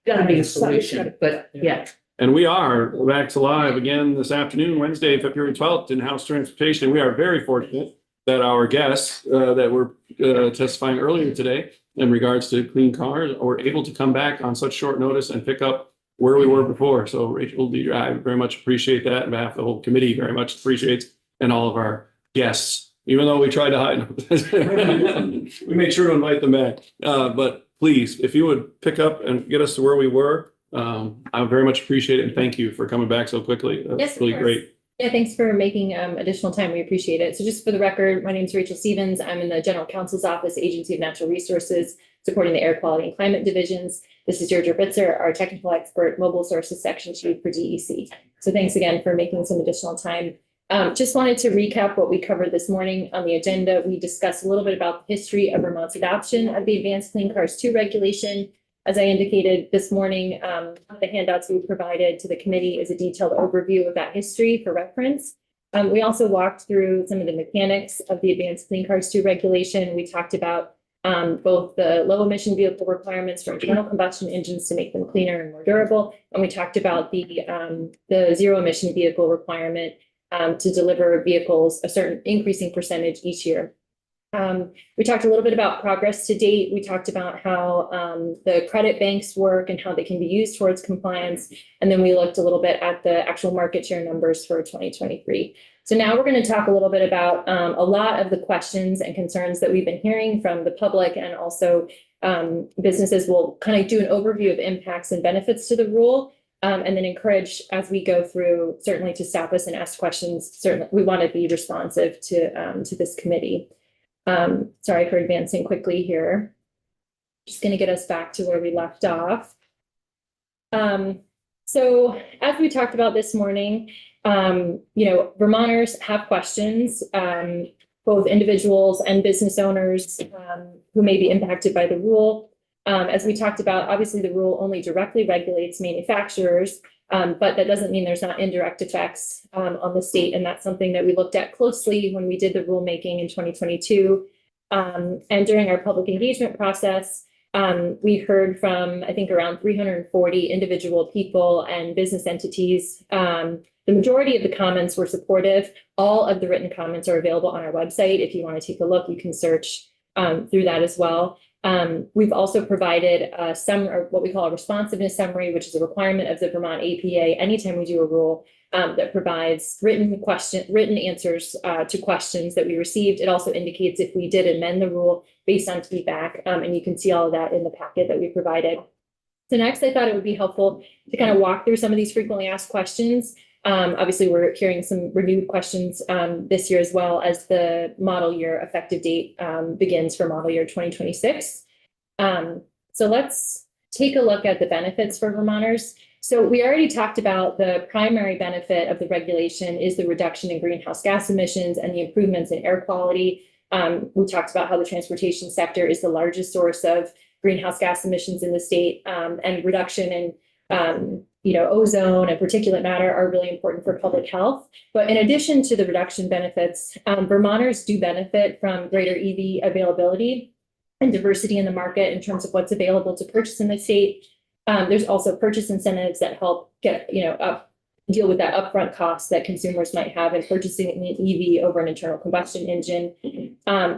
Gotta be a solution, but yeah. And we are back to live again this afternoon, Wednesday, February 12th in House Transportation. We are very fortunate that our guests that were testifying earlier today in regards to clean cars were able to come back on such short notice and pick up where we were before. So Rachel, Deidre, I very much appreciate that. On behalf of the whole committee, very much appreciates, and all of our guests, even though we tried to hide them. We made sure to invite them back. But please, if you would pick up and get us to where we were, I very much appreciate it. And thank you for coming back so quickly. That's Yes, of really course. great. Yeah, thanks for making additional time. We appreciate it. So just for the record, my name is Rachel Stevens. I'm in the General Counsel's Office, Agency of Natural Resources, supporting the Air Quality and Climate Divisions. This is Deirdre Bitzer, our technical expert, Mobile Sources Section Chief for DEC. So thanks again for making some additional time. Just wanted to recap what we covered this morning on the agenda. We discussed a little bit about the history of Vermont's adoption of the Advanced Clean Cars 2 regulation. As I indicated this morning, the handouts we provided to the committee is a detailed overview of that history for reference. We also walked through some of the mechanics of the Advanced Clean Cars 2 regulation. We talked about both the low emission vehicle requirements for internal combustion engines to make them cleaner and more durable. And we talked about the zero emission vehicle requirement to deliver vehicles a certain increasing percentage each year. We talked a little bit about progress to date. We talked about how the credit banks work and how they can be used towards compliance. And then we looked a little bit at the actual market share numbers for 2023. So now we're going to talk a little bit about a lot of the questions and concerns that we've been hearing from the public, and also businesses. Will kind of do an overview of impacts and benefits to the rule. And then encourage, as we go through, certainly to stop us and ask questions. Certainly, we want to be responsive to this committee. Sorry for advancing quickly here. Just going to get us back to where we left off. So as we talked about this morning, Vermonters have questions, both individuals and business owners who may be impacted by the rule. As we talked about, obviously the rule only directly regulates manufacturers, but that doesn't mean there's not indirect effects on the state. And that's something that we looked at closely when we did the rulemaking in 2022. And during our public engagement process, we heard from, I think, around 340 individual people and business entities. The majority of the comments were supportive. All of the written comments are available on our website. If you want to take a look, you can search through that as well. We've also provided what we call a responsiveness summary, which is a requirement of the Vermont APA anytime we do a rule that provides written answers to questions that we received. It also indicates if we did amend the rule based on feedback, and you can see all of that in the packet that we provided. So next, I thought it would be helpful to kind of walk through some of these frequently asked questions. Obviously, we're hearing some renewed questions this year, as well as the model year effective date begins for model year 2026. So let's take a look at the benefits for Vermonters. So we already talked about the primary benefit of the regulation is the reduction in greenhouse gas emissions and the improvements in air quality. We talked about how the transportation sector is the largest source of greenhouse gas emissions in the state, and reduction in ozone and particulate matter are really important for public health. But in addition to the reduction benefits, Vermonters do benefit from greater EV availability and diversity in the market in terms of what's available to purchase in the state. There's also purchase incentives that help deal with that upfront cost that consumers might have in purchasing an EV over an internal combustion engine.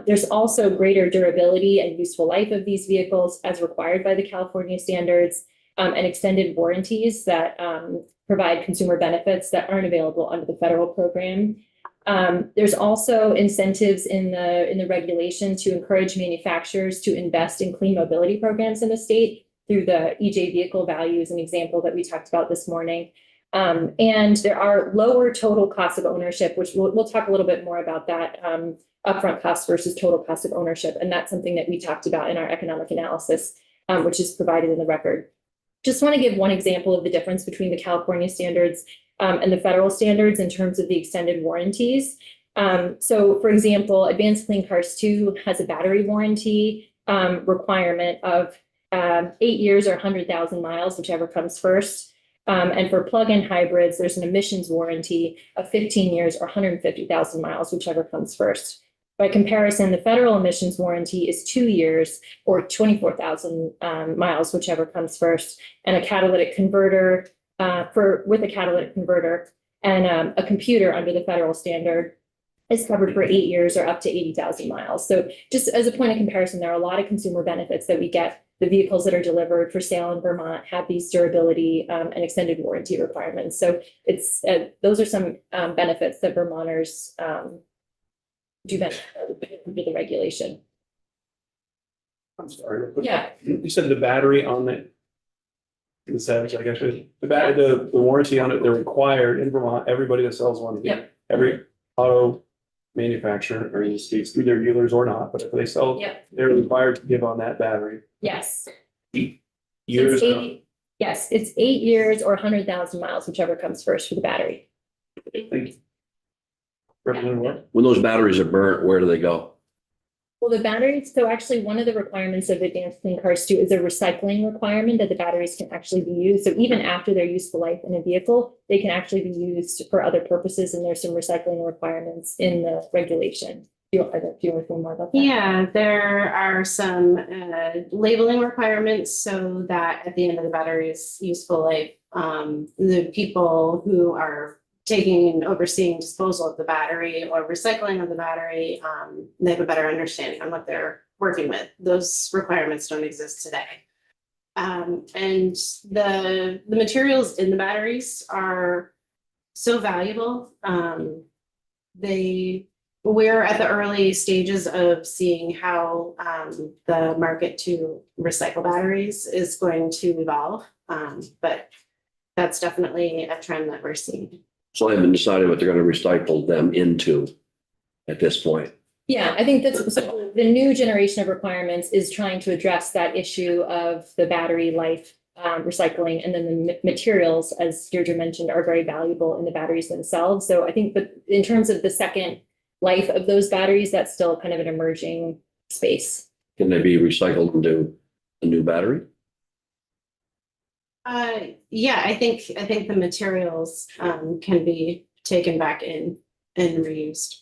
There's also greater durability and useful life of these vehicles as required by the California standards. And extended warranties that provide consumer benefits that aren't available under the federal program. There's also incentives in the regulation to encourage manufacturers to invest in clean mobility programs in the state through the EJ vehicle value is an example that we talked about this morning. And there are lower total costs of ownership, which we'll talk a little bit more about that upfront cost versus total cost of ownership. And that's something that we talked about in our economic analysis, which is provided in the record. Just want to give one example of the difference between the California standards and the federal standards in terms of the extended warranties. So, for example, Advanced Clean Cars 2 has a battery warranty requirement of 8 years or 100,000 miles, whichever comes first. And for plug-in hybrids, there's an emissions warranty of 15 years or 150,000 miles, whichever comes first. By comparison, the federal emissions warranty is 2 years or 24,000 miles, whichever comes first, and a catalytic converter with a catalytic converter and a computer under the federal standard is covered for 8 years or up to 80,000 miles. So just as a point of comparison, there are a lot of consumer benefits that we get. The vehicles that are delivered for sale in Vermont have these durability and extended warranty requirements. So it's those are some benefits that Vermonters do benefit under the regulation. I'm sorry. Yeah. You said the battery on the says, I guess, the warranty on it, they're required in Vermont, everybody that sells one. Yep. Every auto manufacturer, or in this case, through their dealers or not, but if they sell, Yep. they're required to give on that battery. Yes. Years. Yes, it's 8 years or 100,000 miles, whichever comes first for the battery. Thank you. Representative Ward? When those batteries are burnt, where do they go? Well, the batteries, so actually one of the requirements of Advanced Clean Cars too is a recycling requirement that the batteries can actually be used. So even after their useful life in a vehicle, they can actually be used for other purposes. And there's some recycling requirements in the regulation. Do you want to say more about that? Yeah, there are some labeling requirements so that at the end of the battery's useful life, the people who are taking and overseeing disposal of the battery or recycling of the battery, they have a better understanding on what they're working with. Those requirements don't exist today. And the materials in the batteries are so valuable. We're at the early stages of seeing how the market to recycle batteries is going to evolve. But that's definitely a trend that we're seeing. So they haven't decided what they're going to recycle them into at this point. Yeah, I think that's so the new generation of requirements is trying to address that issue of the battery life recycling, and then the materials, as Deirdre mentioned, are very valuable in the batteries themselves. So I think that in terms of the second life of those batteries, that's still kind of an emerging space. Can they be recycled into a new battery? Yeah, I think the materials can be taken back in and reused.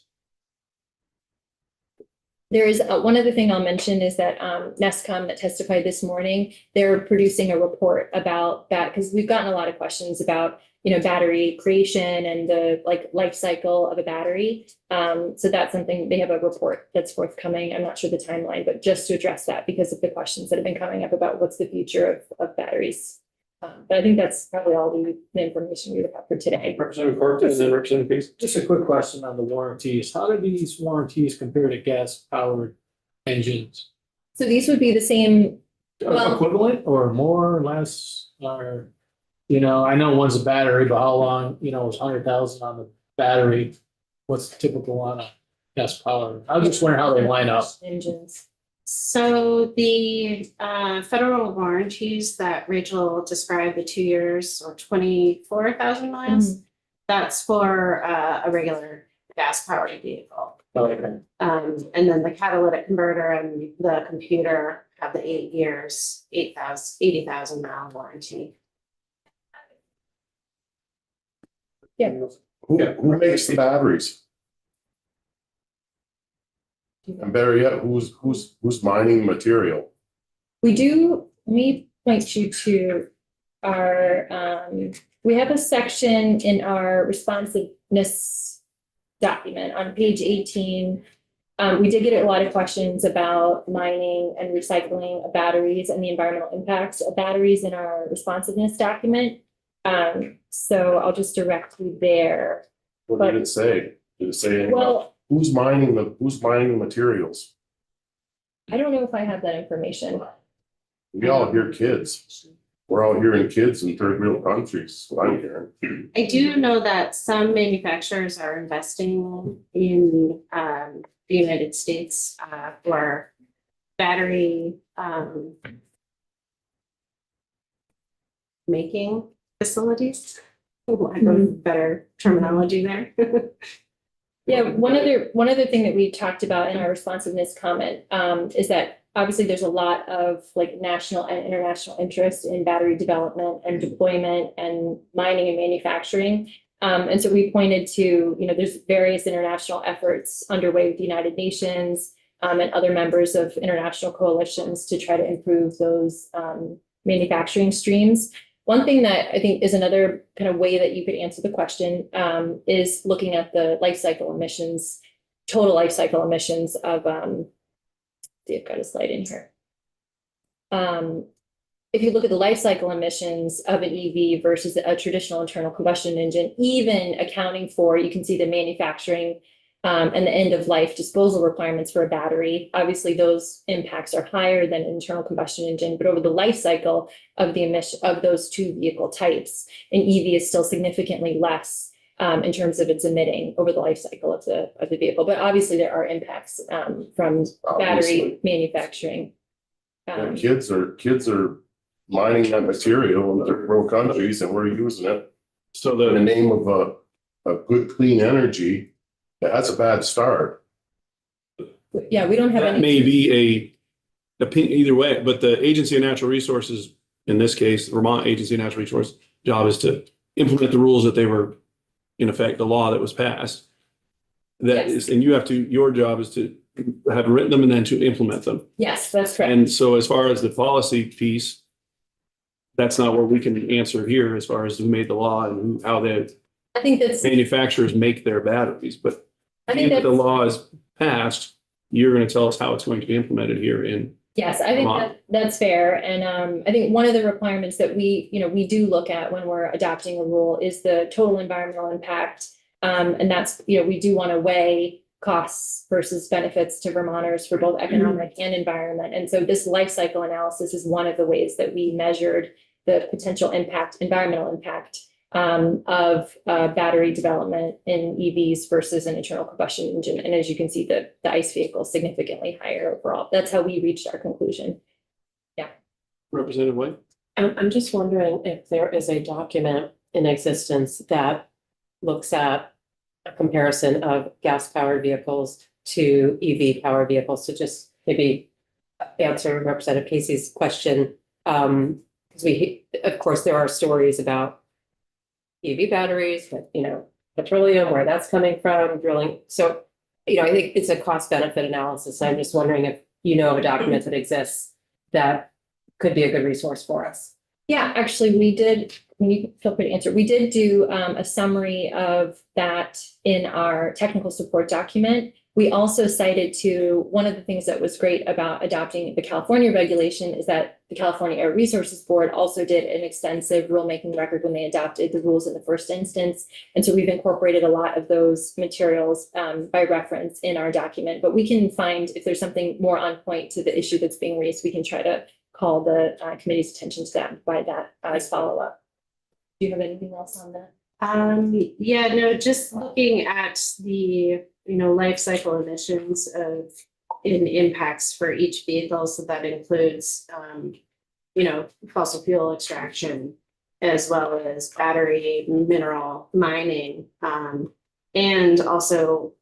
There is one other thing I'll mention is that NESCOM that testified this morning, they're producing a report about that because we've gotten a lot of questions about, you know, battery creation and the life cycle of a battery. So that's something, they have a report that's forthcoming. I'm not sure the timeline, but just to address that because of the questions that have been coming up about what's the future of batteries. But I think that's probably all the information we would have for today. Representative Corcoran and then Representative Casey. Just a quick question on the warranties. How do these warranties compare to gas-powered engines? So these would be the same. Well- Equivalent or more or less, or, you know, I know one's a battery, but how long, you know, is 100,000 on the battery? What's typical on a gas-powered? I was just wondering how they line up. Engines. So the federal warranties that Rachel described, the 2 years or 24,000 miles, that's for a regular gas powered vehicle. Okay. And then the catalytic converter and the computer have the 8 years, 80,000 mile warranty. Who makes the batteries? And better yet, who's mining material? We do, let me point you to our, we have a section in our responsiveness document on page 18. We did get a lot of questions about mining and recycling of batteries and the environmental impacts of batteries in our responsiveness document. So I'll just direct you there. What did it say? Did it say anything about Well, who's mining the materials? I don't know if I have that information. We all hear kids. We're all hearing kids in third world countries, is what I'm hearing. I do know that some manufacturers are investing in the United States for battery making facilities. I have better terminology there. Yeah, one other thing that we talked about in our responsiveness comment is that obviously there's a lot of like national and international interest in battery development and deployment and mining and manufacturing. And so we pointed to, there's various international efforts underway with the United Nations and other members of international coalitions to try to improve those manufacturing streams. One thing that I think is another kind of way that you could answer the question is looking at the life cycle emissions, total life cycle emissions of, see, I've got a slide in here. If you look at the life cycle emissions of an EV versus a traditional internal combustion engine, even accounting for, you can see the manufacturing and the end of life disposal requirements for a battery. Obviously, those impacts are higher than an internal combustion engine, but over the life cycle of the emission of those two vehicle types, an EV is still significantly less in terms of its emitting over the life cycle of the vehicle. But obviously, there are impacts from battery manufacturing. And kids are mining that material in third world countries, and we're using it So in the the, name of a good, clean energy. That's a bad start. Yeah, we don't have that any. may be a opinion either way, but the Agency of Natural Resources, in this case, Vermont Agency of Natural Resources, job is to implement the rules that they were, in effect, the law that was passed. That Yes. is, and you have to, your job is to have written them and then to implement them. Yes, that's correct. And so as far as the policy piece, that's not what we can answer here as far as who made the law and how the I think that's, manufacturers make their batteries. But I think if the that's, law is passed, you're going to tell us how it's going to be implemented here in. yes, I think Vermont. that's fair. And I think one of the requirements that we do look at when we're adopting a rule is the total environmental impact. And that's, we do want to weigh costs versus benefits to Vermonters for both economic and environment. And so this life cycle analysis is one of the ways that we measured the potential impact, environmental impact of battery development in EVs versus an internal combustion engine. And as you can see, the ICE vehicle is significantly higher overall. That's how we reached our conclusion. Representative White? I'm just wondering if there is a document in existence that looks at a comparison of gas-powered vehicles to EV-powered vehicles, to just maybe answer Representative Casey's question. Because of course, there are stories about EV batteries, but, petroleum, where that's coming from, drilling. So, I think it's a cost benefit analysis. I'm just wondering if you know of a document that exists that could be a good resource for us. Yeah, actually, we did, you feel free to answer. We did do a summary of that in our technical support document. We also cited to one of the things that was great about adopting the California regulation is that the California Air Resources Board also did an extensive rulemaking record when they adopted the rules in the first instance. And so we've incorporated a lot of those materials by reference in our document. But we can find, if there's something more on point to the issue that's being raised, we can try to call the committee's attention to that and provide that as follow-up. Do you have anything else on that? Yeah, no, just looking at the, life cycle emissions in impacts for each vehicle. So that includes, fossil fuel extraction, as well as battery mineral mining, and also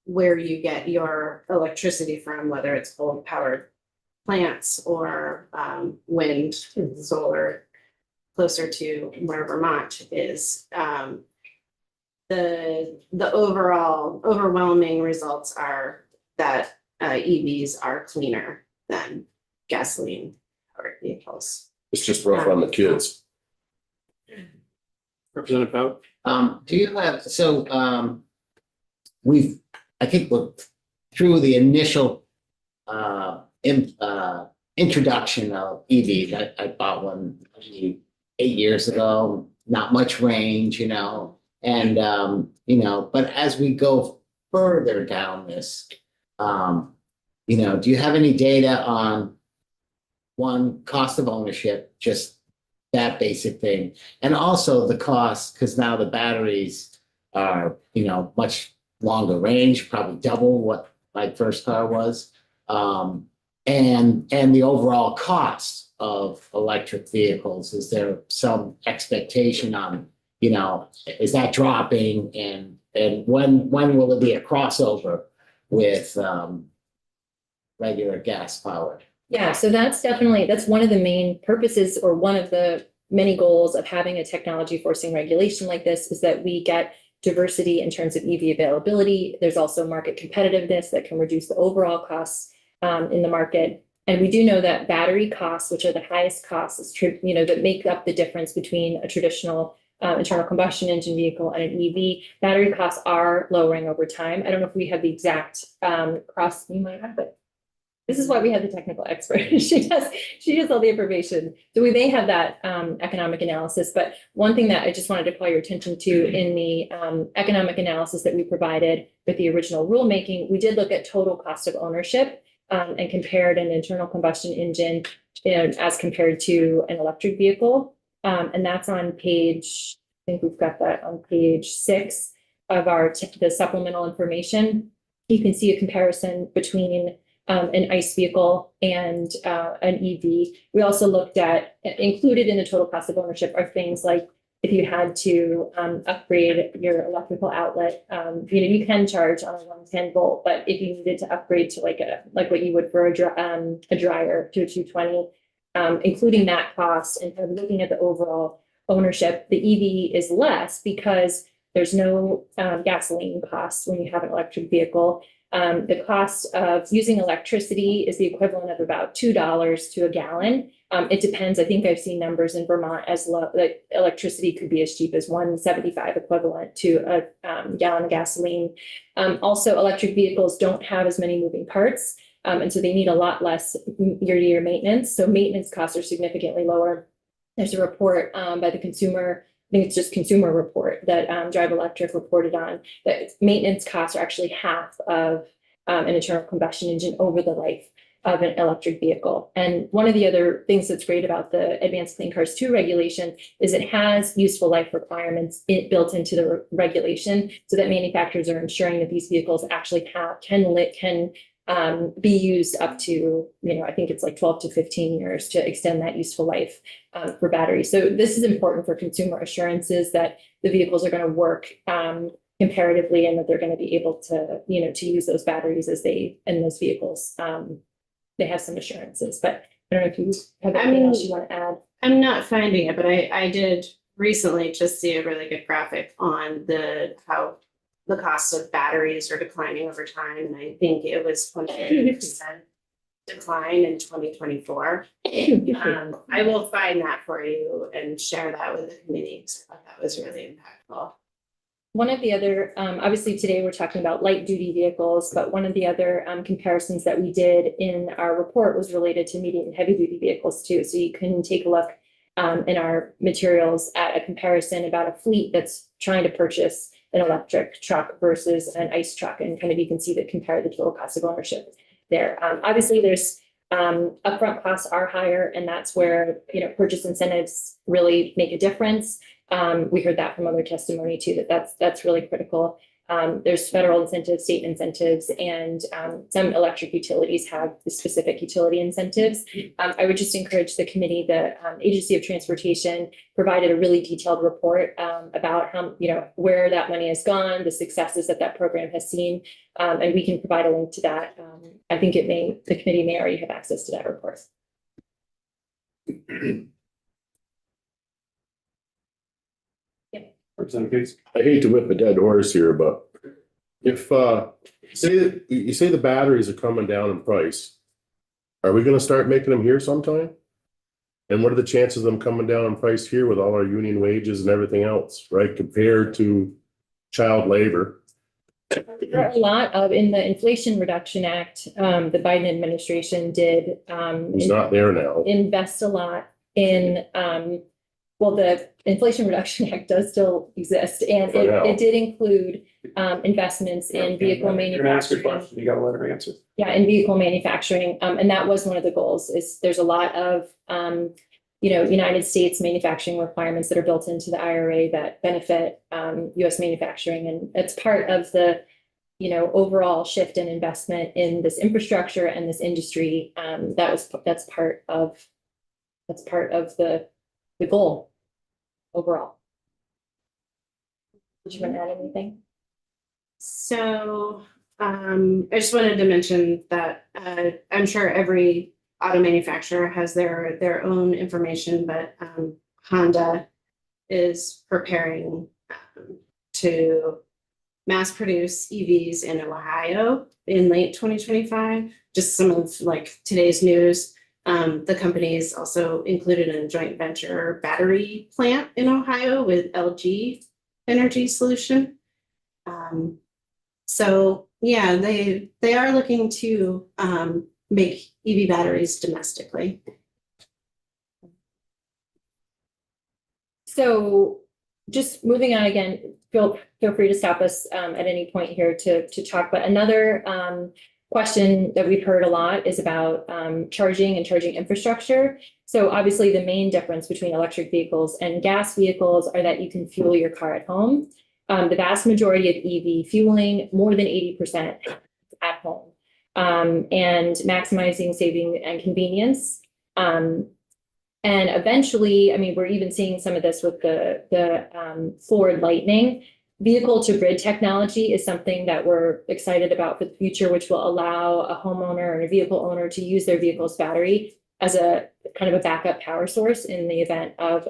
where you get your electricity from, whether it's coal powered plants or wind, solar, closer to where Vermont is. The overall overwhelming results are that EVs are cleaner than gasoline powered vehicles. It's just rough on the kids. Representative Pout? Do you have, I think we're through the initial introduction of EVs. I bought one maybe 8 years ago, not much range, and, but as we go further down this, do you have any data on one, cost of ownership, just that basic thing, and also the cost, because now the batteries are, much longer range, probably double what my first car was, and the overall cost of electric vehicles. Is there some expectation on, is that dropping, and when will there be a crossover with regular gas powered? Yeah, so that's one of the main purposes, or one of the many goals of having a technology forcing regulation like this is that we get diversity in terms of EV availability. There's also market competitiveness that can reduce the overall costs in the market. And we do know that battery costs, which are the highest costs, that make up the difference between a traditional internal combustion engine vehicle and an EV, battery costs are lowering over time. I don't know if we have the exact cost, you might have, but this is why we have the technical expert. She does all the information. So we may have that economic analysis, but one thing that I just wanted to call your attention to in the economic analysis that we provided with the original rulemaking, we did look at total cost of ownership and compared an internal combustion engine as compared to an electric vehicle. And that's on page, I think we've got that on page 6 of the supplemental information. You can see a comparison between an ICE vehicle and an EV. We also looked at, included in the total cost of ownership are things like if you had to upgrade your electrical outlet, you can charge on a 110 volt, but if you needed to upgrade to like what you would for a dryer to a 220, including that cost and kind of looking at the overall ownership, the EV is less because there's no gasoline costs when you have an electric vehicle. The cost of using electricity is the equivalent of about $2 to a gallon. It depends. I think I've seen numbers in Vermont as low, like electricity could be as cheap as $1.75 equivalent to a gallon of gasoline. Also, electric vehicles don't have as many moving parts. And so they need a lot less year-to-year maintenance. So maintenance costs are significantly lower. There's a report by the Consumer, I think it's just Consumer Report that Drive Electric reported on, that maintenance costs are actually half of an internal combustion engine over the life of an electric vehicle. And one of the other things that's great about the Advanced Clean Cars 2 regulation is it has useful life requirements built into the regulation so that manufacturers are ensuring that these vehicles actually can be used up to, I think it's like 12 to 15 years to extend that useful life for batteries. So this is important for consumer assurances that the vehicles are going to work comparatively and that they're going to be able to, to use those batteries in those vehicles. They have some assurances, but I don't know if you have anything else you want to add. I'm not finding it, but I did recently just see a really good graphic on how the cost of batteries are declining over time, and I think it was 20% decline in 2024. I will find that for you and share that with the committee. I thought that was really impactful. One of the other, obviously today we're talking about light duty vehicles, but one of the other comparisons that we did in our report was related to medium and heavy duty vehicles too. So you can take a look in our materials at a comparison about a fleet that's trying to purchase an electric truck versus an ICE truck, and kind of you can see that compare the total cost of ownership there. Obviously there's upfront costs are higher, and that's where purchase incentives really make a difference. We heard that from other testimony too, that's really critical. There's federal incentives, state incentives, and some electric utilities have specific utility incentives. I would just encourage the committee, the Agency of Transportation provided a really detailed report about how, where that money has gone, the successes that program has seen, and we can provide a link to that. I think the committee may already have access to that report. I hate to whip a dead horse here, but if you say the batteries are coming down in price, are we gonna start making them here sometime? And what are the chances of them coming down in price here with all our union wages and everything else, right, compared to child labor? There are a lot of, in the Inflation Reduction Act, the Biden administration did It's not there now. invest a lot in well, the Inflation Reduction Act does still exist, and For now. it did include investments in vehicle You're gonna ask a manufacturing. question, you gotta let her answer. Yeah, in vehicle manufacturing, and that was one of the goals, is there's a lot of United States manufacturing requirements that are built into the IRA that benefit US manufacturing, and it's part of the overall shift in investment in this infrastructure and this industry. That's part of the goal overall. Did you want to add anything? So I just wanted to mention that I'm sure every auto manufacturer has their own information, but Honda is preparing to mass produce EVs in Ohio in late 2025. Just some of like today's news. The company is also included in a joint venture battery plant in Ohio with LG Energy Solution. So yeah, they are looking to make EV batteries domestically. So just moving on again, feel free to stop us at any point here to talk. But another question that we've heard a lot is about charging and charging infrastructure. So obviously the main difference between electric vehicles and gas vehicles are that you can fuel your car at home. The vast majority of EV fueling, more than 80% at home, and maximizing saving and convenience. And eventually, I mean, we're even seeing some of this with the Ford Lightning. Vehicle to grid technology is something that we're excited about for the future, which will allow a homeowner and a vehicle owner to use their vehicle's battery as a kind of a backup power source in the event of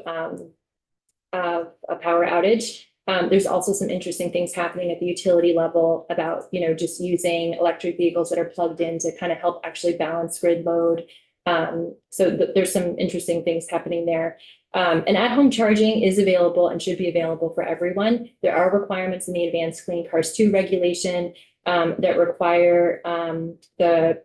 a power outage. There's also some interesting things happening at the utility level about, you know, just using electric vehicles that are plugged in to kind of help actually balance grid load. There's some interesting things happening there. And at-home charging is available and should be available for everyone. There are requirements in the Advanced Clean Cars 2 regulation that require the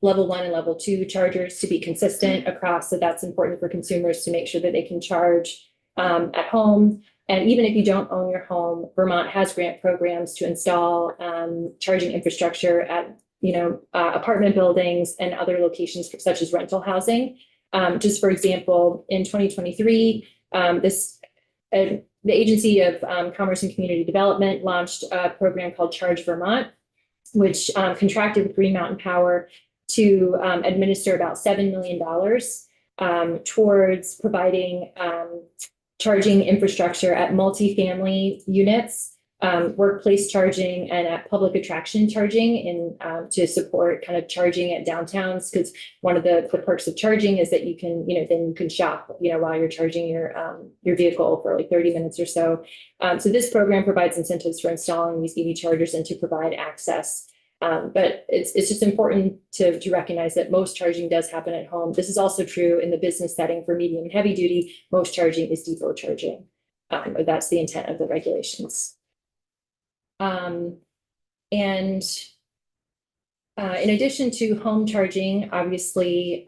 level 1 and level 2 chargers to be consistent across. So that's important for consumers to make sure that they can charge at home. And even if you don't own your home, Vermont has grant programs to install charging infrastructure at apartment buildings and other locations such as rental housing. Just for example, in 2023, the Agency of Commerce and Community Development launched a program called Charge Vermont, which contracted with Green Mountain Power to administer about $7 million towards providing charging infrastructure at multifamily units, workplace charging, and at public attraction charging to support kind of charging at downtowns. Because one of the perks of charging is that you can, then you can shop, while you're charging your vehicle for like 30 minutes or so. So this program provides incentives for installing these EV chargers and to provide access. But it's just important to recognize that most charging does happen at home. This is also true in the business setting for medium and heavy duty. Most charging is depot charging. That's the intent of the regulations. In addition to home charging, obviously,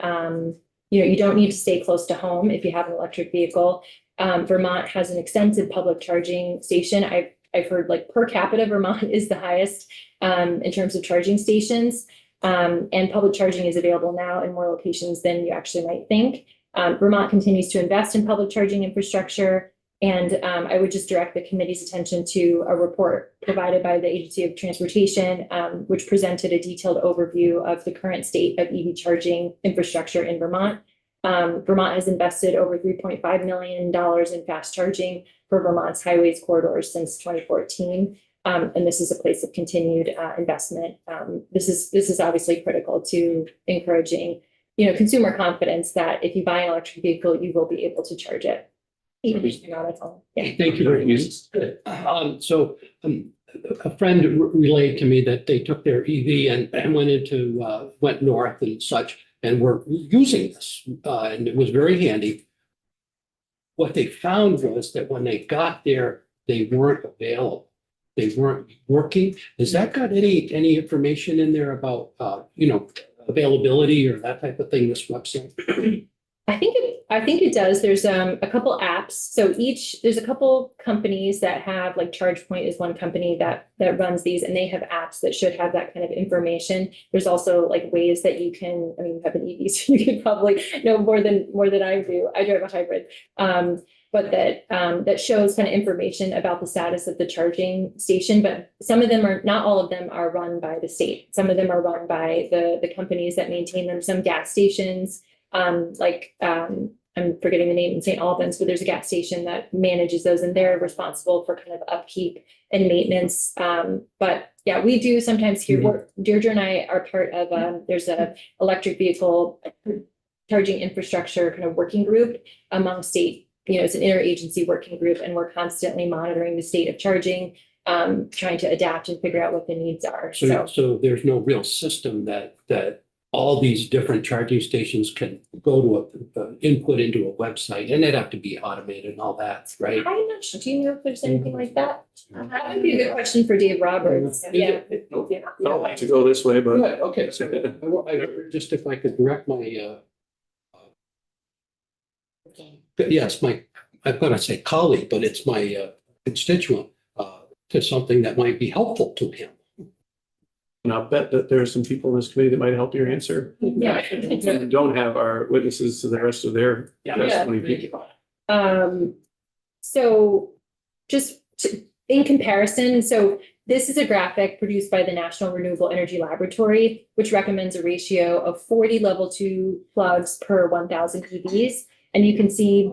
you don't need to stay close to home if you have an electric vehicle. Vermont has an extensive public charging station. I've heard like per capita, Vermont is the highest in terms of charging stations. And public charging is available now in more locations than you actually might think. Vermont continues to invest in public charging infrastructure. And I would just direct the committee's attention to a report provided by the Agency of Transportation, which presented a detailed overview of the current state of EV charging infrastructure in Vermont. Vermont has invested over $3.5 million in fast charging for Vermont's highways corridors since 2014. And this is a place of continued investment. This is obviously critical to encouraging, consumer confidence that if you buy an electric vehicle, you will be able to charge it. Even if you're not at home. Yeah. Thank you very much. A friend relayed to me that they took their EV and went north and such, and were using this, and it was very handy. What they found was that when they got there, they weren't available. They weren't working. Has that got any information in there about availability or that type of thing? This website. I think it does. There's a couple apps. So there's a couple companies that have, like ChargePoint is one company that runs these, and they have apps that should have that kind of information. There's also like ways that you can, you have an EV, so you could probably know more than I do. I drive a hybrid. But that shows kind of information about the status of the charging station. But some of them not all of them are run by the state. Some of them are run by the companies that maintain them. Some gas stations, I'm forgetting the name in St. Albans, but there's a gas station that manages those, and they're responsible for kind of upkeep and maintenance. But yeah, we do sometimes here. Deirdre and I are part of, there's a electric vehicle charging infrastructure kind of working group among state it's an interagency working group, and we're constantly monitoring the state of charging, trying to adapt and figure out what the needs are. So there's no real system that all these different charging stations can go to input into a website, and it'd have to be automated and all that, right? I'm not sure. Do you know if there's anything like that? That would be a good question for Dave Roberts. Yeah. I'd like to go this way, but. Good, okay, so just if I could direct my, yes, I'm gonna say colleague, but it's my constituent, to something that might be helpful to him. And I'll bet that there are some people in this committee that might help your answer. Yeah. And don't have our witnesses to the rest of their testimony. So in comparison, so this is a graphic produced by the National Renewable Energy Laboratory, which recommends a ratio of 40 level 2 plugs per 1,000 EVs. And you can see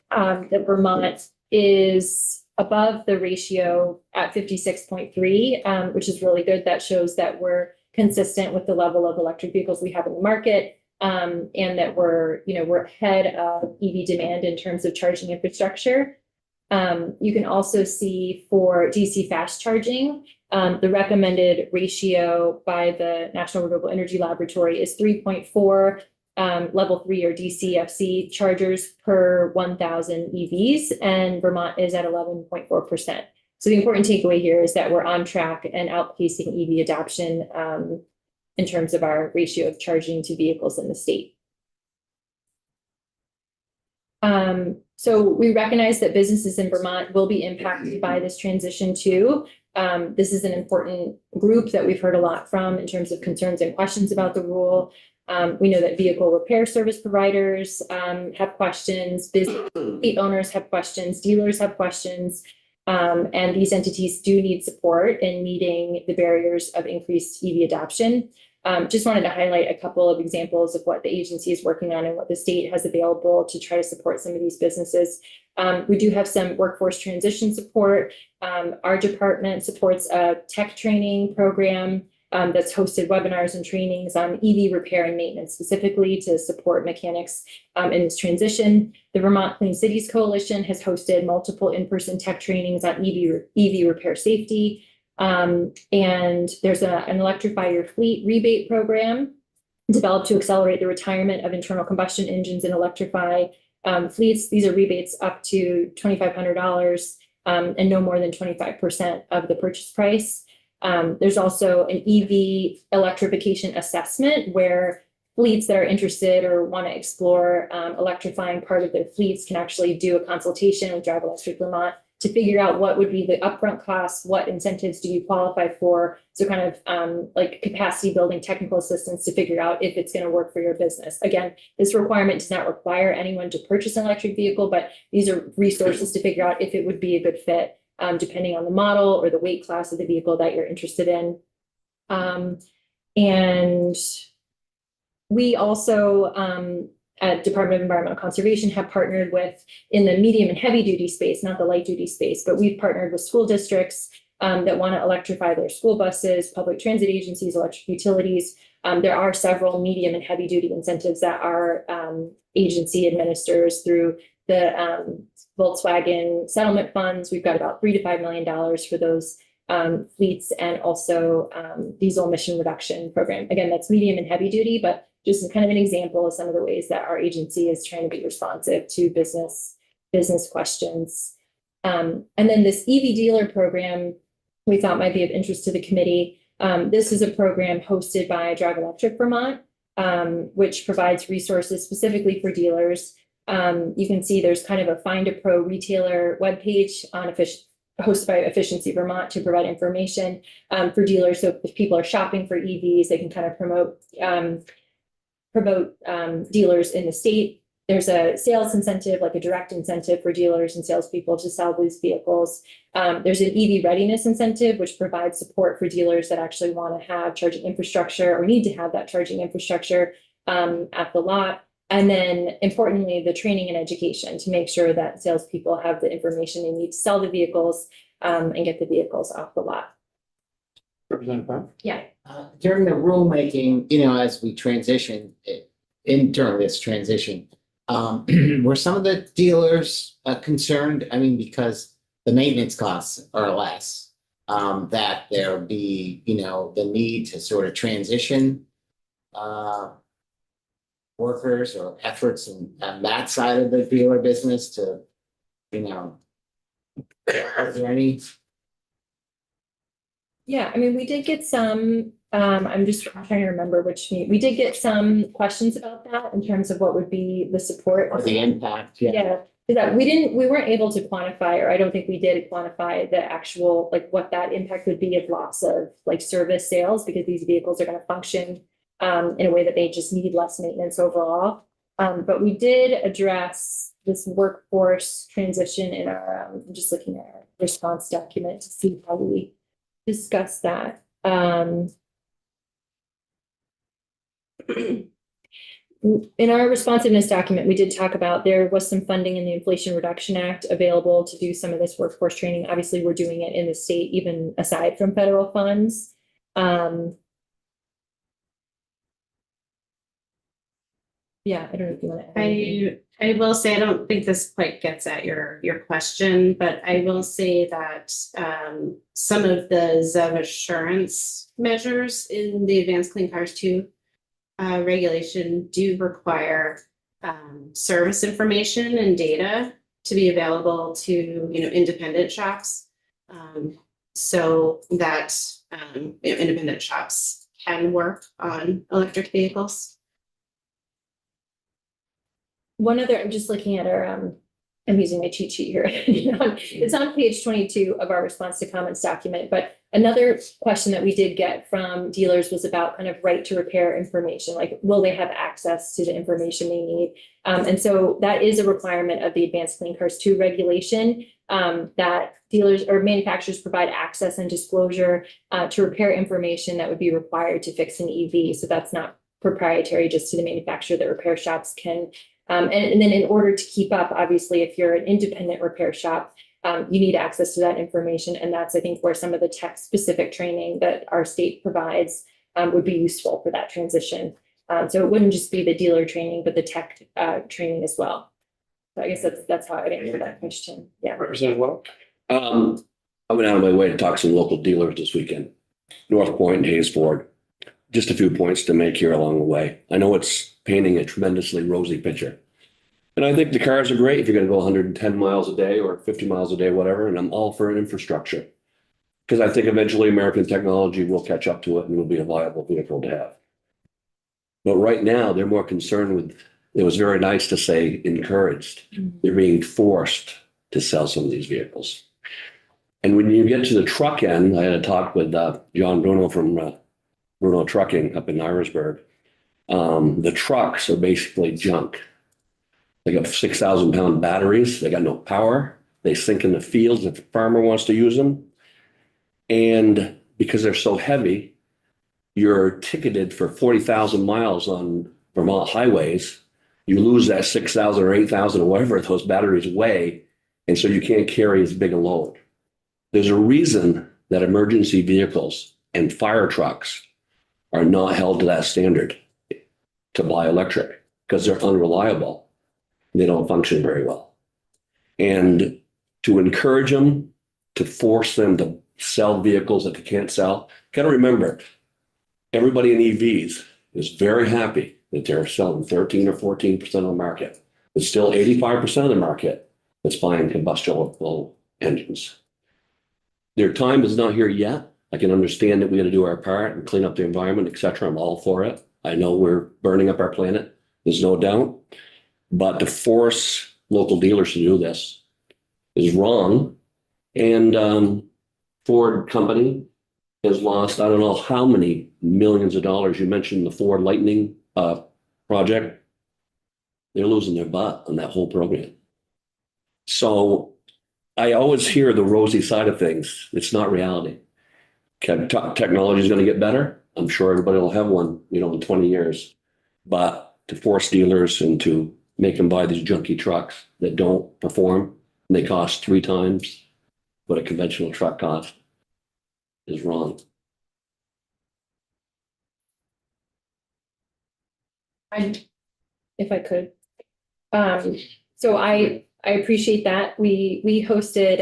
that Vermont is above the ratio at 56.3, which is really good. That shows that we're consistent with the level of electric vehicles we have in the market, and that we're ahead of EV demand in terms of charging infrastructure. You can also see for DC fast charging, the recommended ratio by the National Renewable Energy Laboratory is 3.4 level 3 or DCFC chargers per 1,000 EVs, and Vermont is at 11.4%. So the important takeaway here is that we're on track and outpacing EV adoption in terms of our ratio of charging to vehicles in the state. So we recognize that businesses in Vermont will be impacted by this transition too. This is an important group that we've heard a lot from in terms of concerns and questions about the rule. We know that vehicle repair service providers have questions, business owners have questions, dealers have questions, and these entities do need support in meeting the barriers of increased EV adoption. Just wanted to highlight a couple of examples of what the agency is working on and what the state has available to try to support some of these businesses. We do have some workforce transition support. Our department supports a tech training program that's hosted webinars and trainings on EV repair and maintenance, specifically to support mechanics in this transition. The Vermont Clean Cities Coalition has hosted multiple in-person tech trainings on EV repair safety. And there's an Electrify Your Fleet rebate program developed to accelerate the retirement of internal combustion engines and electrify fleets. These are rebates up to $2,500 and no more than 25% of the purchase price. There's also an EV electrification assessment where fleets that are interested or want to explore electrifying part of their fleets can actually do a consultation with Drive Electric Vermont to figure out what would be the upfront costs, what incentives do you qualify for. So kind of like capacity building technical assistance to figure out if it's going to work for your business. Again, this requirement does not require anyone to purchase an electric vehicle, but these are resources to figure out if it would be a good fit, depending on the model or the weight class of the vehicle that you're interested in. And we also, at Department of Environmental Conservation, have partnered with, in the medium and heavy duty space, not the light duty space, but we've partnered with school districts that want to electrify their school buses, public transit agencies, electric utilities. There are several medium and heavy duty incentives that our agency administers through the Volkswagen settlement funds. We've got about $3 to $5 million for those fleets, and also diesel emission reduction program. Again, that's medium and heavy duty, but just kind of an example of some of the ways that our agency is trying to be responsive to business questions. And then this EV dealer program we thought might be of interest to the committee. This is a program hosted by Drive Electric Vermont, which provides resources specifically for dealers. You can see there's kind of a Find a Pro retailer webpage on hosted by Efficiency Vermont to provide information for dealers. So if people are shopping for EVs, they can kind of promote dealers in the state. There's a sales incentive, like a direct incentive for dealers and salespeople to sell these vehicles. There's an EV readiness incentive, which provides support for dealers that actually want to have charging infrastructure or need to have that charging infrastructure at the lot. And then importantly, the training and education to make sure that salespeople have the information they need to sell the vehicles and get the vehicles off the lot. Representative Brown? Yeah. During the rulemaking, as we transition during this transition, Were some of the dealers concerned? I mean, because the maintenance costs are less. That there be, the need to sort of transition workers or efforts on that side of the dealer business to, are there any? Yeah, I mean, we did get some, I'm trying to remember we did get some questions about that in terms of what would be the support. Or the impact, yeah. Yeah, that we weren't able to quantify, or I don't think we did quantify the actual, like what that impact would be of loss of like service sales, because these vehicles are gonna function in a way that they just need less maintenance overall. But we did address this workforce transition in our, I'm just looking at our response document to see how we discuss that. In our responsiveness document, we did talk about there was some funding in the Inflation Reduction Act available to do some of this workforce training. Obviously, we're doing it in the state, even aside from federal funds. Yeah, I don't know if you want to add anything. I will say, I don't think this quite gets at your question, but I will say that some of the ZEV assurance measures in the Advanced Clean Cars 2 regulation do require service information and data to be available to independent shops, so that independent shops can work on electric vehicles. One other, I'm just looking at our, I'm using my cheat sheet here. It's on page 22 of our response to comments document, but another question that we did get from dealers was about kind of right to repair information, like will they have access to the information they need? And so that is a requirement of the Advanced Clean Cars 2 regulation, that dealers or manufacturers provide access and disclosure to repair information that would be required to fix an EV. So that's not proprietary just to the manufacturer, that repair shops can. And then in order to keep up, obviously, if you're an independent repair shop, you need access to that information. And that's, I think, where some of the tech specific training that our state provides would be useful for that transition. So it wouldn't just be the dealer training, but the tech training as well. So I guess that's how I would answer that question. Yeah. Representative Welch? I went out of my way to talk to some local dealers this weekend, North Point and Hayes Ford. Just a few points to make here along the way. I know it's painting a tremendously rosy picture. And I think the cars are great if you're going to go 110 miles a day or 50 miles a day, whatever. And I'm all for an infrastructure, because I think eventually American technology will catch up to it and will be a viable vehicle to have. But right now, they're more concerned with, it was very nice to say encouraged. They're being forced to sell some of these vehicles. And when you get to the truck end, I had a talk with John Bruno from Bruno Trucking up in Irisburg. The trucks are basically junk. They got 6,000 pound batteries. They got no power. They sink in the fields if a farmer wants to use them. And because they're so heavy, you're ticketed for 40,000 miles on Vermont highways. You lose that 6,000 or 8,000 or whatever those batteries weigh. And so you can't carry as big a load. There's a reason that emergency vehicles and fire trucks are not held to that standard to buy electric, because they're unreliable. They don't function very well. And to encourage them, to force them to sell vehicles that they can't sell, got to remember, everybody in EVs is very happy that they're selling 13 or 14% of the market. It's still 85% of the market that's buying combustible engines. Their time is not here yet. I can understand that we got to do our part and clean up the environment, et cetera. I'm all for it. I know we're burning up our planet. There's no doubt. But to force local dealers to do this is wrong. And Ford company has lost, I don't know how many millions of dollars. You mentioned the Ford Lightning project. They're losing their butt on that whole program. So I always hear the rosy side of things. It's not reality. Technology is going to get better. I'm sure everybody will have one, in 20 years. But to force dealers and to make them buy these junky trucks that don't perform, and they cost 3 times what a conventional truck costs, is wrong. If I could. So I appreciate that. We hosted,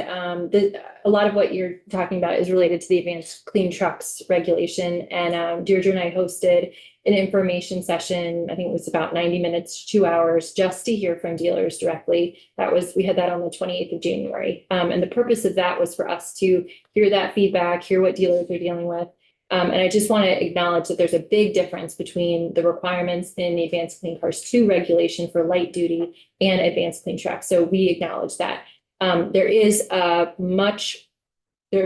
a lot of what you're talking about is related to the Advanced Clean Trucks regulation. And, Deirdre and I hosted an information session. I think it was about 90 minutes, 2 hours, just to hear from dealers directly. We had that on the 28th of January. And the purpose of that was for us to hear that feedback, hear what dealers are dealing with. And I just want to acknowledge that there's a big difference between the requirements in the Advanced Clean Cars 2 regulation for light duty and Advanced Clean Trucks. So we acknowledge that. There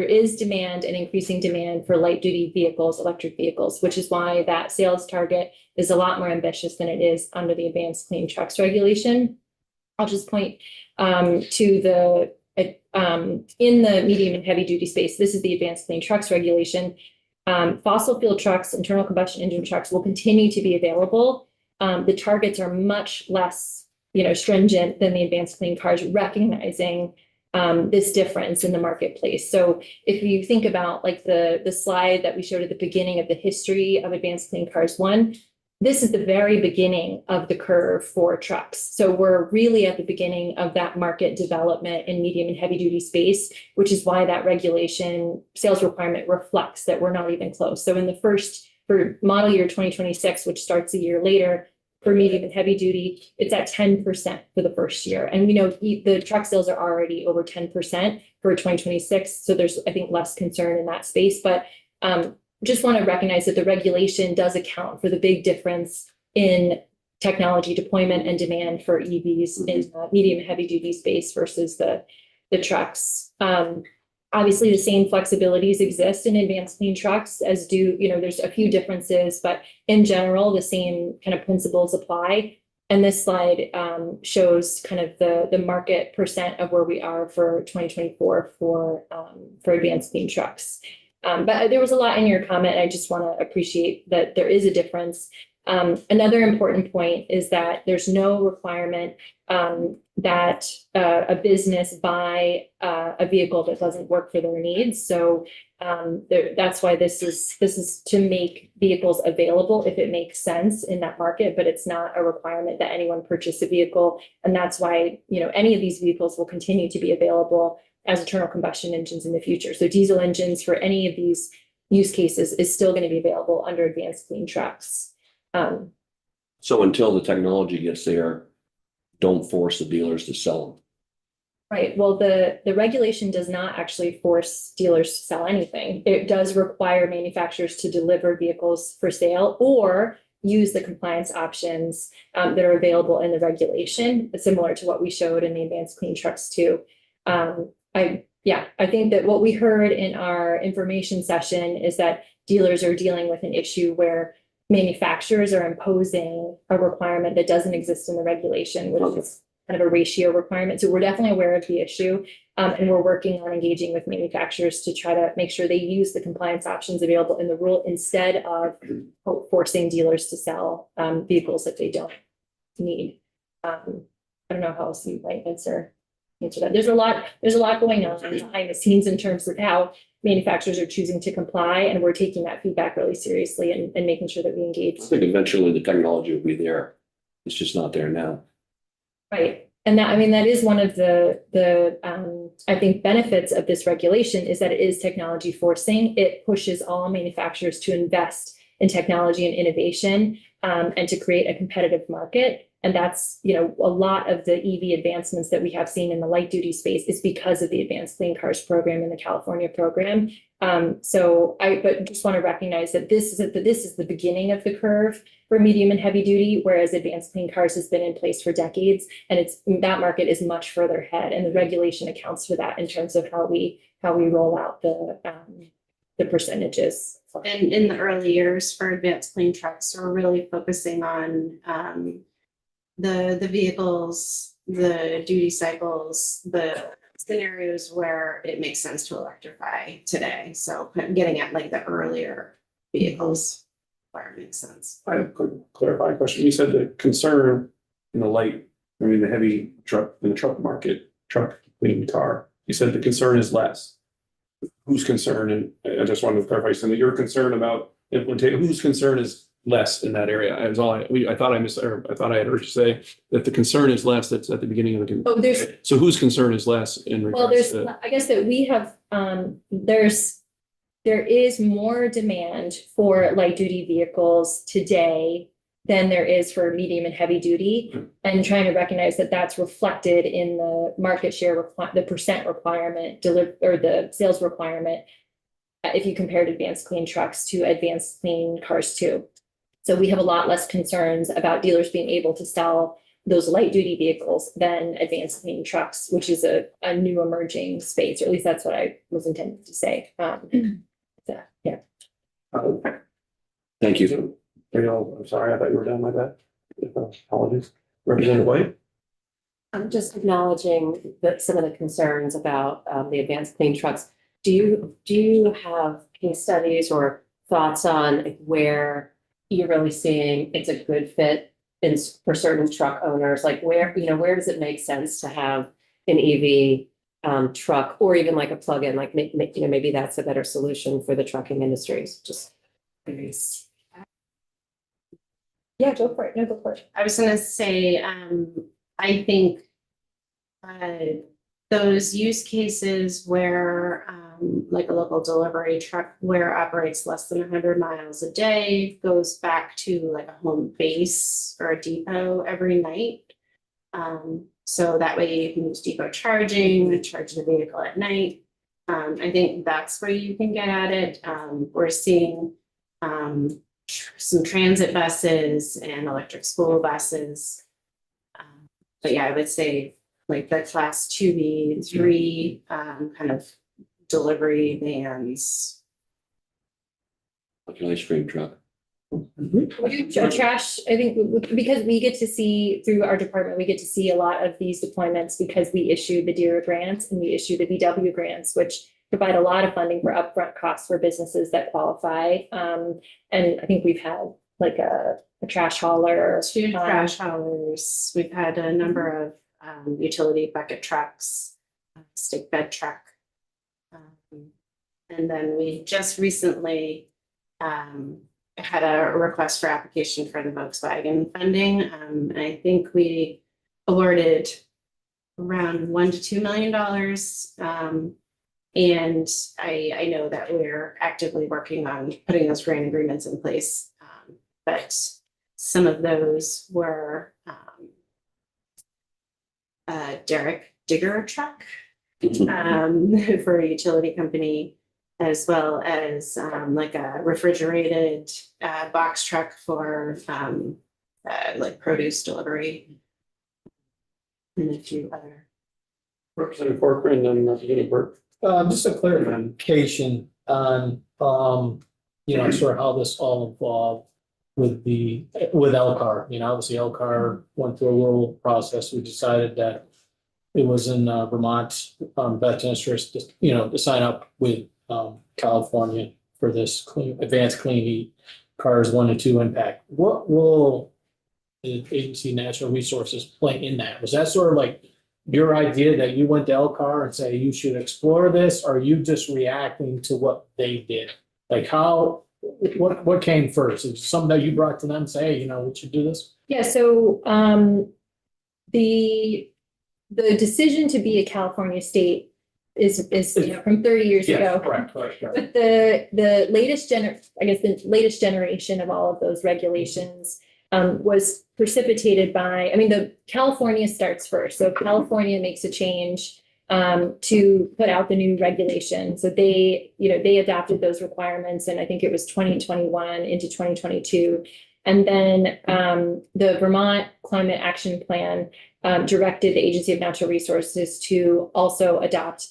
is demand and increasing demand for light duty vehicles, electric vehicles, which is why that sales target is a lot more ambitious than it is under the Advanced Clean Trucks regulation. I'll just point to the in the medium and heavy duty space. This is the Advanced Clean Trucks regulation. Fossil fuel trucks, internal combustion engine trucks will continue to be available. The targets are much less, stringent than the Advanced Clean Cars, recognizing this difference in the marketplace. So if you think about like the slide that we showed at the beginning of the history of Advanced Clean Cars 1, this is the very beginning of the curve for trucks. So we're really at the beginning of that market development in medium and heavy duty space, which is why that regulation sales requirement reflects that we're not even close. So for model year 2026, which starts a year later, for medium and heavy duty, it's at 10% for the first year. And we know the truck sales are already over 10% for 2026. So there's, I think, less concern in that space. But just want to recognize that the regulation does account for the big difference in technology deployment and demand for EVs in the medium and heavy duty space versus the trucks. Obviously, the same flexibilities exist in Advanced Clean Trucks as do, there's a few differences, but in general, the same kind of principles apply. And this slide shows kind of the market percent of where we are for 2024 for Advanced Clean Trucks. But there was a lot in your comment. I just want to appreciate that there is a difference. Another important point is that there's no requirement that a business buy a vehicle that doesn't work for their needs. So that's why this is to make vehicles available if it makes sense in that market, but it's not a requirement that anyone purchase a vehicle. And that's why, any of these vehicles will continue to be available as internal combustion engines in the future. So diesel engines for any of these use cases is still going to be available under Advanced Clean Trucks. So until the technology gets there, don't force the dealers to sell them. Right. Well, the regulation does not actually force dealers to sell anything. It does require manufacturers to deliver vehicles for sale or use the compliance options that are available in the regulation, similar to what we showed in the Advanced Clean Trucks too. I think that what we heard in our information session is that dealers are dealing with an issue where manufacturers are imposing a requirement that doesn't exist in the regulation, which is kind of a ratio requirement. So we're definitely aware of the issue, and we're working on engaging with manufacturers to try to make sure they use the compliance options available in the rule instead of forcing dealers to sell vehicles that they don't need. I don't know how else you might answer that. There's a lot going on behind the scenes in terms of how manufacturers are choosing to comply, and we're taking that feedback really seriously and making sure that we engage. I think eventually the technology will be there. It's just not there now. Right. And that is one of the I think benefits of this regulation is that it is technology forcing. It pushes all manufacturers to invest in technology and innovation and to create a competitive market. And that's, a lot of the EV advancements that we have seen in the light duty space is because of the Advanced Clean Cars program and the California program. But just want to recognize that this is the beginning of the curve for medium and heavy duty, whereas Advanced Clean Cars has been in place for decades, and that market is much further ahead, and the regulation accounts for that in terms of how we roll out the percentages. And in the early years for Advanced Clean Trucks, we're really focusing on the vehicles, the duty cycles, the scenarios where it makes sense to electrify today. So getting at like the earlier vehicles where it makes sense. I have a quick clarifying question. You said the concern in the heavy truck, in the truck market, truck clean car, you said the concern is less. Whose concern, and I just wanted to clarify something, your concern about implementation, whose concern is less in that area. I thought I had heard you say that the concern is less, that's at the beginning of the. Oh, there's, So whose concern is less in well, regards there's, to? I guess that we have, there is more demand for light duty vehicles today than there is for medium and heavy duty. And trying to recognize that that's reflected in the market share, the percent requirement, or the sales requirement. If you compared advanced clean trucks to advanced clean cars too. So we have a lot less concerns about dealers being able to sell those light duty vehicles than advanced clean trucks, which is a new emerging space, or at least that's what I was intended to say. So, yeah. Thank you. I'm sorry, I thought you were done, my bad. Apologies. Representative White? I'm just acknowledging that some of the concerns about the advanced clean trucks. Do you have case studies or thoughts on where you're really seeing it's a good fit for certain truck owners? Like where does it make sense to have an EV truck or even like a plug-in, like maybe that's a better solution for the trucking industries? Just curious. Yeah, go for it. No, go for it. I was gonna say, I think those use cases where, like a local delivery truck where operates less than 100 miles a day, goes back to like a home base or a depot every night. So that way you can use depot charging, charge the vehicle at night. I think that's where you can get at it. We're seeing some transit buses and electric school buses. But yeah, I would say like the class 2B, 3 kind of delivery vans. Like an ice cream truck. We do trash, I think, because we get to see through our department, we get to see a lot of these deployments because we issue the DERA grants and we issue the VW grants, which provide a lot of funding for upfront costs for businesses that qualify. And I think we've had like a trash hauler. 2 trash haulers. We've had a number of utility bucket trucks, stick bed truck. And then we just recently had a request for application for the Volkswagen funding. And I think we awarded around $1 to $2 million. And I know that we're actively working on putting those grant agreements in place. But some of those were Derek Digger truck for a utility company, as well as like a refrigerated box truck for like produce delivery. And a few other. Representative Corcoran and Representative Burke. Just a clarification on, sort of how this all evolved with Elcar. Obviously Elcar went through a little process. We decided that it was in Vermont, best interest, to sign up with California for this advanced clean heat cars 1 to 2 impact. What will the agency natural resources play in that? Was that sort of like your idea that you went to Elcar and say you should explore this, or are you just reacting to what they did? Like what came first? Is it something that you brought to them, say, we should do this? Yeah, so the decision to be a California state is from 30 years ago. Correct. But the latest the latest generation of all of those regulations was precipitated by, the California starts first. So California makes a change to put out the new regulation. So they adopted those requirements, and I think it was 2021 into 2022. And then the Vermont Climate Action Plan directed the Agency of Natural Resources to also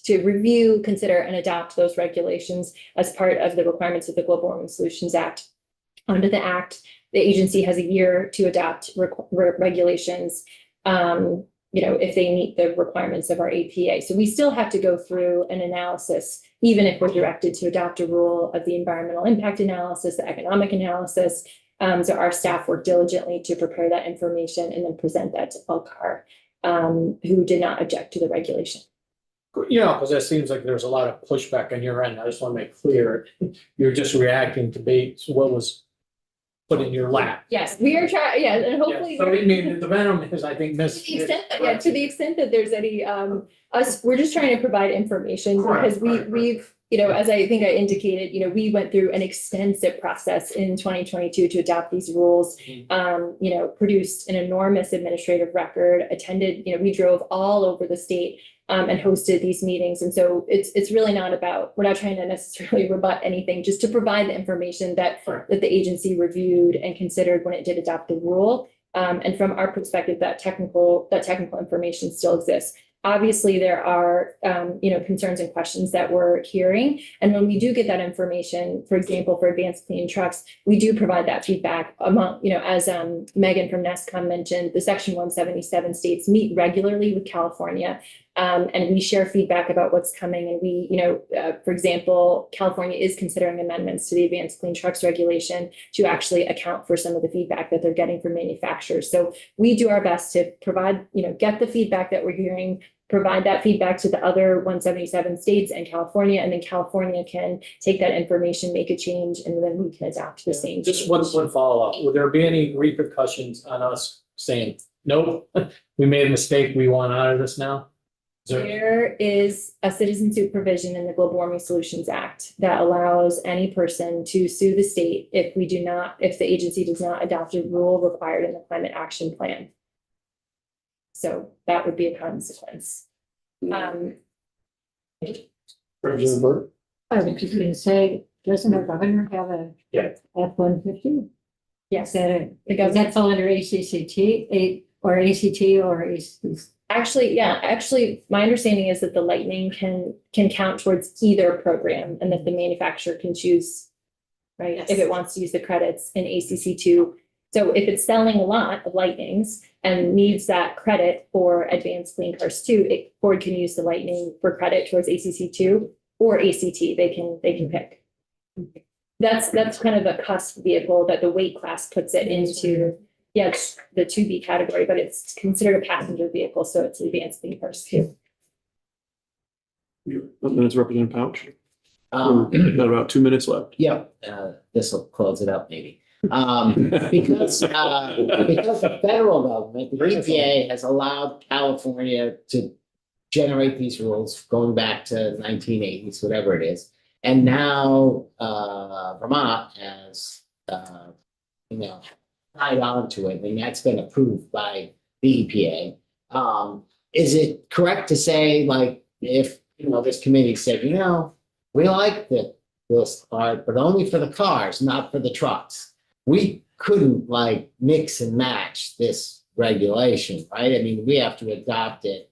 review, consider, and adopt those regulations as part of the requirements of the Global Warming Solutions Act. Under the Act, the agency has a year to adopt regulations, if they meet the requirements of our APA. So we still have to go through an analysis, even if we're directed to adopt a rule of the environmental impact analysis, the economic analysis. So our staff worked diligently to prepare that information and then present that to Elcar, who did not object to the regulation. Because that seems like there's a lot of pushback on your end. I just want to make clear, you're just reacting to base. What was put in your lap. Yes, we are trying, yeah, and hopefully. So I mean, the venom is, I think, To the extent, yeah, to the extent that there's any, we're just trying to provide information because we've, as I think I indicated, we went through an extensive process in 2022 to adopt these rules. Produced an enormous administrative record, attended, we drove all over the state and hosted these meetings. And so it's really not about, we're not trying to necessarily rebut anything, just to provide the information that the agency reviewed and considered when it did adopt the rule. And from our perspective, that technical information still exists. Obviously, there are, concerns and questions that we're hearing. And when we do get that information, for example, for advanced clean trucks, we do provide that feedback among, as Megan from NESCOM mentioned, the Section 177 states meet regularly with California. And we share feedback about what's coming. And we, for example, California is considering amendments to the advanced clean trucks regulation to actually account for some of the feedback that they're getting from manufacturers. So we do our best to provide, get the feedback that we're hearing, provide that feedback to the other 177 states and California, and then California can take that information, make a change, and then we can adopt the same. Just one follow-up. Would there be any repercussions on us saying, nope, we made a mistake, we want out of this now? There is a citizen suit provision in the Global Warming Solutions Act that allows any person to sue the state if the agency does not adopt a rule required in the climate action plan. So that would be a consequence. President Burke? I was just gonna say, doesn't our governor have a Yeah. F-150? Yes, Does that fall under ACCT, or ACT, or ACT? Actually, my understanding is that the Lightning can count towards either program and that the manufacturer can choose, right? Yes. If it wants to use the credits in ACC2. So if it's selling a lot of Lightnings and needs that credit for Advanced Clean Cars 2, Ford can use the Lightning for credit towards ACC2 or ACT. They can pick. That's kind of a cusp vehicle that the weight class puts it into. Yeah, it's the 2B category, but it's considered a passenger vehicle, so it's Advanced Clean Cars 2. Minutes, Representative Pouch. Um, Got about 2 minutes left. yeah, this will close it up maybe. Because the federal government, the EPA has allowed California to generate these rules going back to 1980s, whatever it is. And now, Vermont has, tied on to it, and that's been approved by the EPA. Is it correct to say, like, if, this committee said, we like this part, but only for the cars, not for the trucks. We couldn't mix and match this regulation, right? I mean, we have to adopt it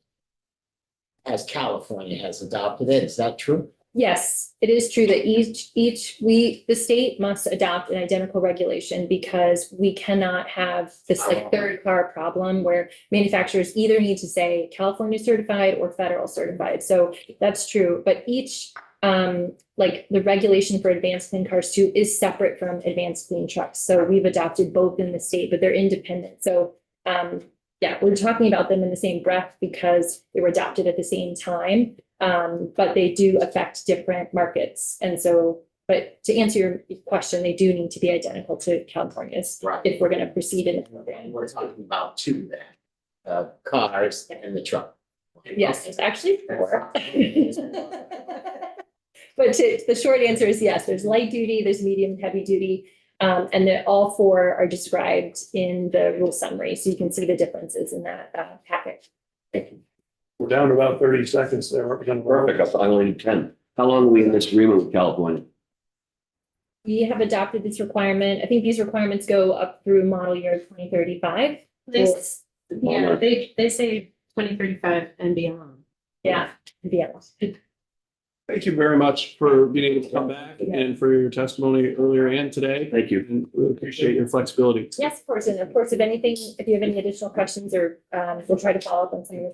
as California has adopted it. Is that true? Yes, it is true that the state must adopt an identical regulation because we cannot have this third car problem where manufacturers either need to say California certified or federal certified. So that's true, but each the regulation for Advanced Clean Cars 2 is separate from Advanced Clean Trucks. So we've adopted both in the state, but they're independent. So we're talking about them in the same breath because they were adopted at the same time. But they do affect different markets. And so, but to answer your question, they do need to be identical to California's Right. if we're going to proceed in the And program. we're talking about two then, cars and the truck. Yes, it's actually 4. But the short answer is yes, there's light duty, there's medium and heavy duty. And all 4 are described in the rule summary. So you can see the differences in that packet. We're down to about 30 seconds there, Representative Burke. Perfect. I only need 10. How long are we in this agreement with California? We have adopted this requirement. I think these requirements go up through model year 2035. They say 2035 and beyond. Yeah. Thank you very much for being able to come back and for your testimony earlier and today. Thank you. And we appreciate your flexibility. Yes, of course. And of course, if you have any additional questions or we'll try to follow up on some of the